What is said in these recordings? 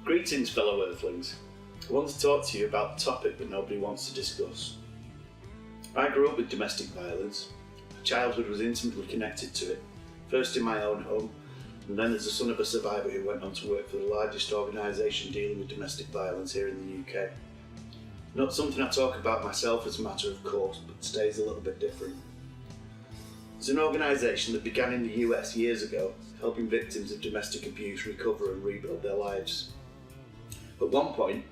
Greetings, fellow Earthlings. I want to talk to you about a topic that nobody wants to discuss. I grew up with domestic violence. My childhood was intimately connected to it, first in my own home, and then as the son of a survivor who went on to work for the largest organisation dealing with domestic violence here in the UK. Not something I talk about myself as a matter of course, but stays a little bit different. It's an organisation that began in the US years ago, helping victims of domestic abuse recover and rebuild their lives. At one point,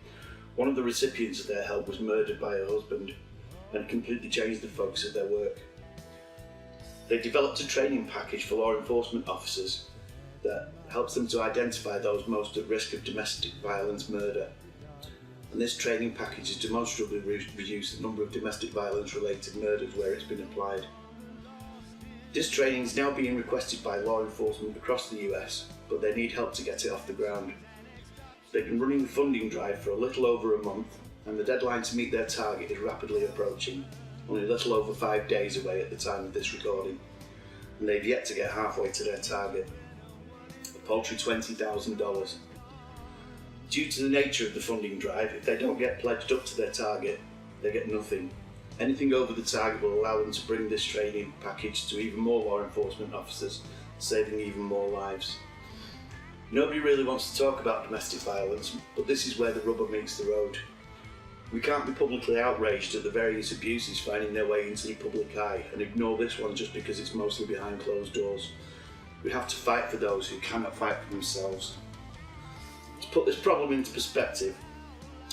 one of the recipients of their help was murdered by her husband and completely changed the focus of their work. They developed a training package for law enforcement officers that helps them to identify those most at risk of domestic violence murder. And this training package has demonstrably reduced the number of domestic violence related murders where it's been applied. This training is now being requested by law enforcement across the US, but they need help to get it off the ground. They've been running the funding drive for a little over a month, and the deadline to meet their target is rapidly approaching, only a little over 5 days away at the time of this recording, and they've yet to get halfway to their target, a paltry $20,000. Due to the nature of the funding drive, if they don't get pledged up to their target, they get nothing. Anything over the target will allow them to bring this training package to even more law enforcement officers, saving even more lives. Nobody really wants to talk about domestic violence, but this is where the rubber meets the road. We can't be publicly outraged at the various abuses finding their way into the public eye and ignore this one just because it's mostly behind closed doors. We have to fight for those who cannot fight for themselves. To put this problem into perspective,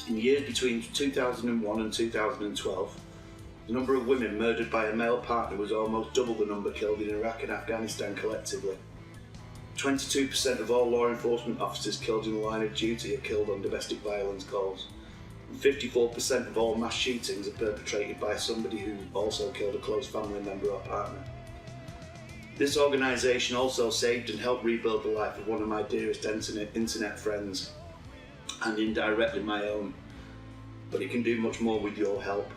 in the years between 2001 and 2012, the number of women murdered by a male partner was almost double the number killed in Iraq and Afghanistan collectively. 22% of all law enforcement officers killed in the line of duty are killed on domestic violence calls. And 54% of all mass shootings are perpetrated by somebody who also killed a close family member or partner. This organisation also saved and helped rebuild the life of one of my dearest internet friends, and indirectly my own. But it can do much more with your help.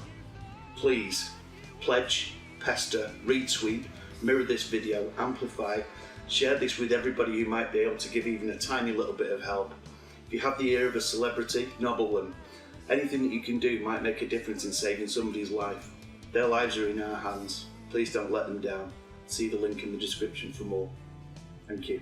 Please, pledge, pester, retweet, mirror this video, amplify, share this with everybody who might be able to give even a tiny little bit of help. If you have the ear of a celebrity, nobble them. Anything that you can do might make a difference in saving somebody's life. Their lives are in our hands. Please don't let them down. See the link in the description for more. Thank you.